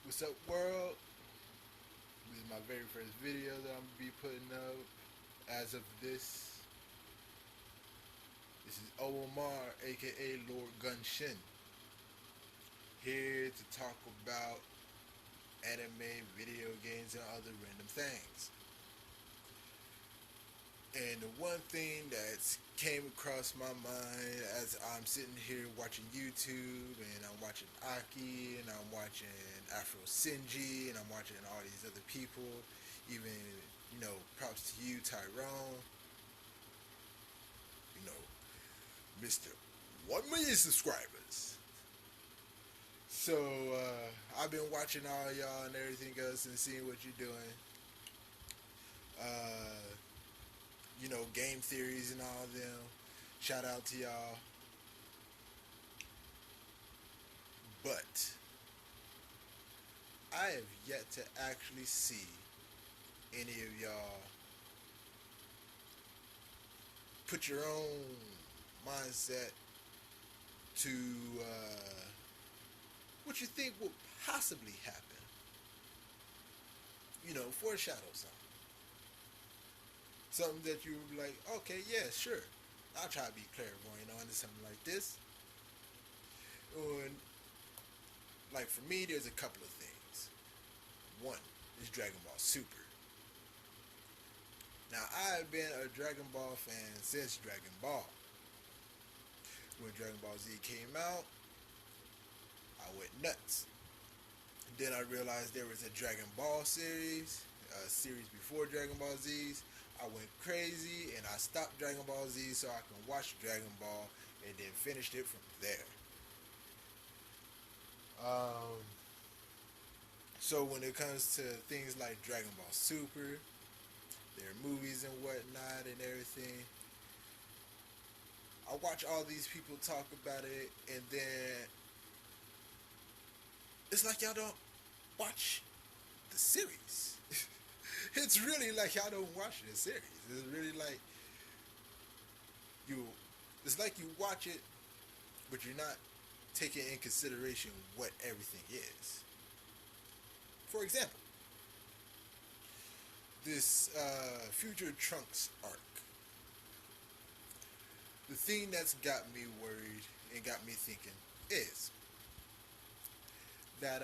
What's up, world? This is my very first video that I'm gonna be putting up. As of this is Omar, aka Lord Gunshin, here to talk about anime, video games, and other random things. And the one thing that's came across my mind as I'm sitting here watching YouTube, and I'm watching Aki, and I'm watching Afro Sinji, and I'm watching all these other people, even, props to you, Tyrone, Mr. 1 million subscribers. So, I've been watching all y'all and everything else and seeing what you're doing. Uh, game theories and all of them. Shout out to y'all. But I have yet to actually see any of y'all put your own mindset to what you think will possibly happen. Foreshadow something. Something that you were like, okay, yeah, sure. I'll try to be clairvoyant on something like this. And like for me, there's a couple of things. One is Dragon Ball Super. Now I've been a Dragon Ball fan since Dragon Ball. When Dragon Ball Z came out, I went nuts. Then I realized there was a Dragon Ball series, a series before Dragon Ball Z's. I went crazy and I stopped Dragon Ball Z so I can watch Dragon Ball and then finished it from there. So when it comes to things like Dragon Ball Super, their movies and whatnot and everything, I watch all these people talk about it, and then it's like y'all don't watch the series. It's really like y'all don't watch the series. It's really like you. It's like you watch it, but you're not taking in consideration what everything is. For example, this Future Trunks arc. The thing that's got me worried and got me thinking is that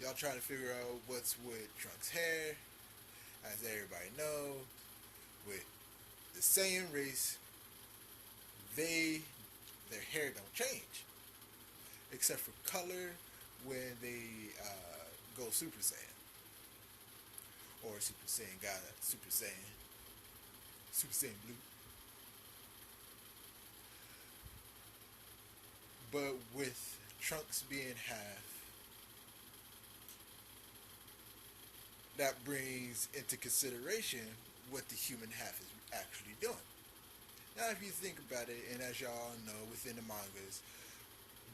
y'all trying to figure out what's with Trunks' hair. As everybody knows, with the same race, their hair don't change, except for color when they go Super Saiyan or Super Saiyan God, Super Saiyan Blue. But with Trunks being half, that brings into consideration what the human half is actually doing. Now, if you think about it, and as y'all know, within the mangas,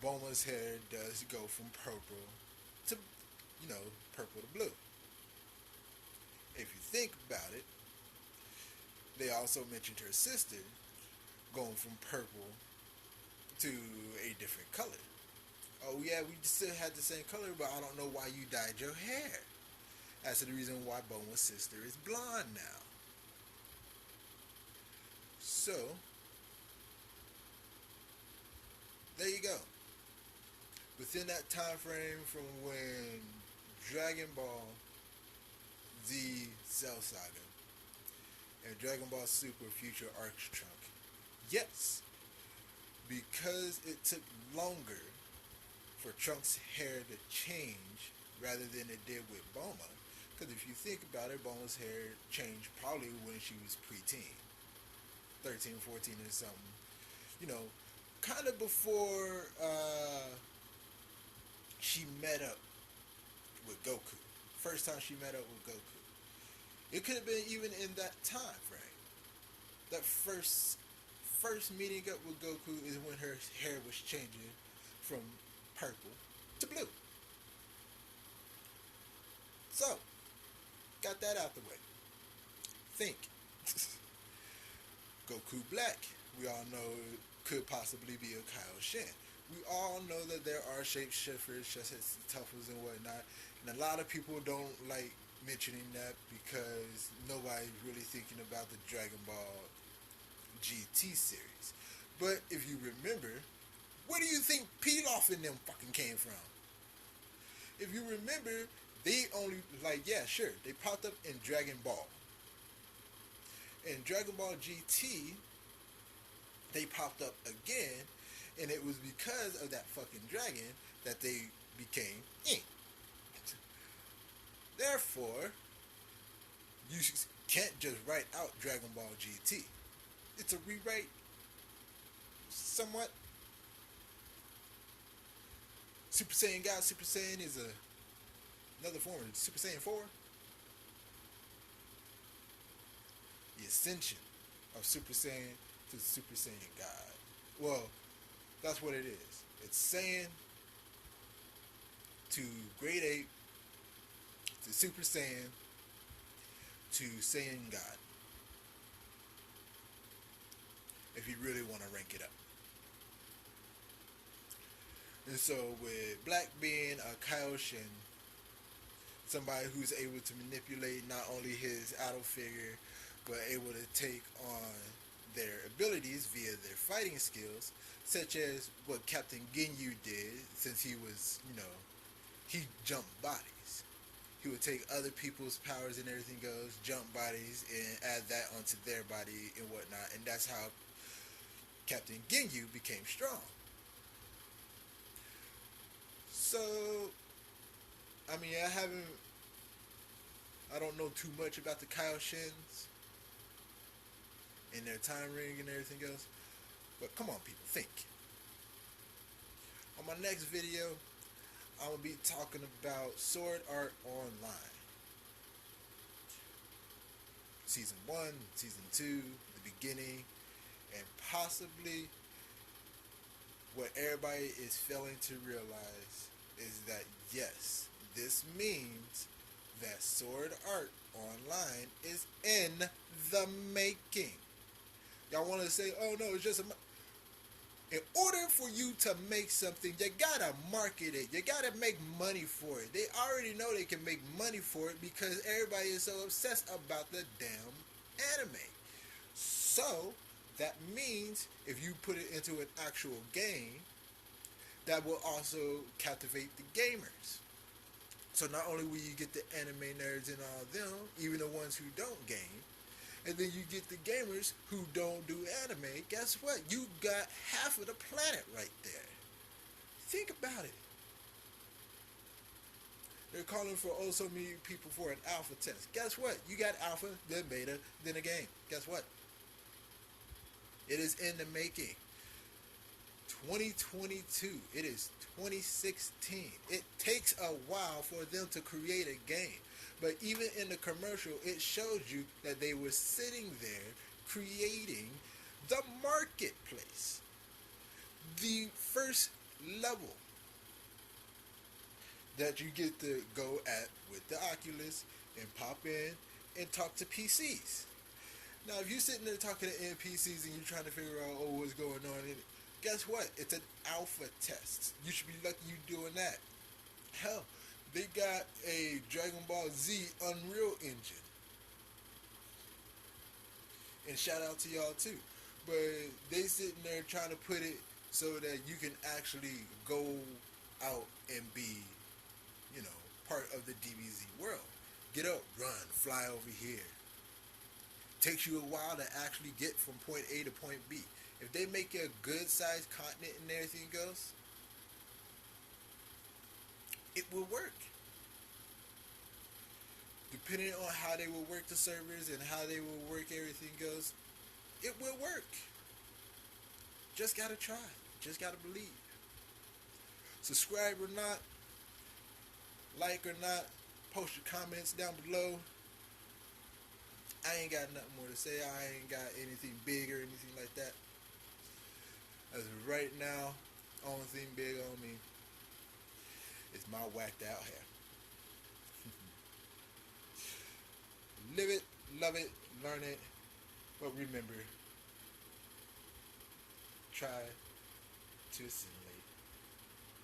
Bulma's hair does go from purple to, purple to blue. If you think about it, they also mentioned her sister going from purple to a different color. Oh yeah, we still had the same color, but I don't know why you dyed your hair. That's the reason why Bulma's sister is blonde now. So, there you go. Within that time frame from when Dragon Ball Z Cell Saga and Dragon Ball Super Future Arc Trunk, yes, because it took longer for Trunks' hair to change rather than it did with Bulma. Because if you think about it, Bulma's hair changed probably when she was preteen, 13, 14 or something. You know, kind of before she met up with Goku. First time she met up with Goku. It could have been even in that time frame. That first meeting up with Goku is when her hair was changing from purple to blue. So, got that out the way. Think. Goku Black, we all know could possibly be a Kaioshin. We all know that there are shapeshifters, just as toughers and whatnot, and a lot of people don't like mentioning that because nobody's really thinking about the Dragon Ball GT series. But if you remember, where do you think Pilaf and them fucking came from? If you remember, they only, like, yeah, sure, they popped up in Dragon Ball. In Dragon Ball GT, they popped up again, and it was because of that fucking dragon that they became ink. Therefore, you can't just write out Dragon Ball GT. It's a rewrite, somewhat. Super Saiyan God, Super Saiyan is another form of Super Saiyan 4. The ascension of Super Saiyan to Super Saiyan God. Well, that's what it is. It's Saiyan to Grade 8 to Super Saiyan to Saiyan God. If you really want to rank it up. And so with Black being a Kaioshin, somebody who's able to manipulate not only his idol figure, but able to take on their abilities via their fighting skills, such as what Captain Ginyu did, since he was, he jumped bodies. He would take other people's powers and everything goes, jump bodies, and add that onto their body and whatnot, and that's how Captain Ginyu became strong. So, I mean, I don't know too much about the Kaioshins and their time ring and everything else, but come on, people, think. On my next video, I'm going to be talking about Sword Art Online. Season 1, Season 2, the beginning, and possibly what everybody is failing to realize is that, yes, this means that Sword Art Online is in the making. Y'all want to say, oh no, it's just in order for you to make something, you gotta market it. You gotta make money for it. They already know they can make money for it because everybody is so obsessed about the damn anime. So, that means if you put it into an actual game, that will also captivate the gamers. So not only will you get the anime nerds and all them, even the ones who don't game, and then you get the gamers who don't do anime, guess what? You got half of the planet right there. Think about it. They're calling for oh so many people for an alpha test. Guess what? You got alpha, then beta, then a game. Guess what? It is in the making. 2022. It is 2016. It takes a while for them to create a game. But even in the commercial, it showed you that they were sitting there creating the marketplace. The first level that you get to go at with the Oculus and pop in and talk to PCs. Now, if you're sitting there talking to NPCs and you're trying to figure out, oh, what's going on in it, guess what? It's an alpha test. You should be lucky you're doing that. Hell, they got a Dragon Ball Z Unreal Engine. And shout out to y'all too. But they sitting there trying to put it so that you can actually go out and be, part of the DBZ world. Get up, run, fly over here. Takes you a while to actually get from point A to point B. If they make a good sized continent and everything goes, it will work. Depending on how they will work the servers and how they will work everything goes, it will work. Just gotta try. Just gotta believe. Subscribe or not, like or not, post your comments down below. I ain't got nothing more to say. I ain't got anything big or anything like that. As of right now, only thing big on me is my whacked out hair. Live it, love it, learn it, but remember, try to assimilate.